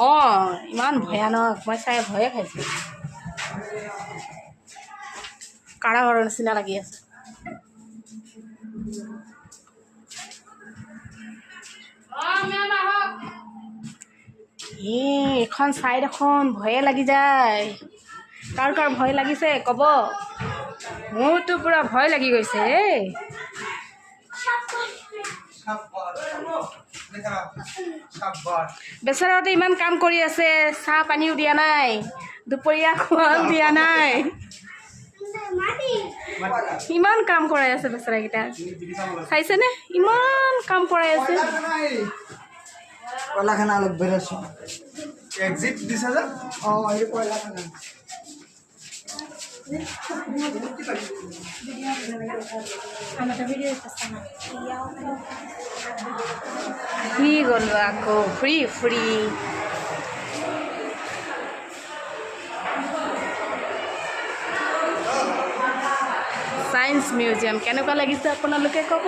অঁ ইমান ভয়ানক মই চাই ভয়ে খাইছোঁ কাৰাগাৰৰ নিচিনা লাগি আছে এখন চাই দেখোন ভয়ে লাগি যায় কাৰ কাৰ ভয় লাগিছে ক'ব মোৰতো পূৰা ভয় লাগি গৈছে এই বেচেৰাহঁতে ইমান কাম কৰি আছে চাহ পানীও দিয়া নাই দুপৰীয়া খোৱাও দিয়া নাই ইমান কাম কৰাই আছে বেচেৰাকেইটা চাইছেনে ইমান কাম কৰাই আছে কয়লাখানা অলপ বেৰছো এক্সিট দিছে যে অঁ এই কয়লাখানা ফ্ৰী গ'লো আকৌ ফ্ৰী ছায়েন্স মিউজিয়াম কেনেকুৱা লাগিছে আপোনালোকে ক'ব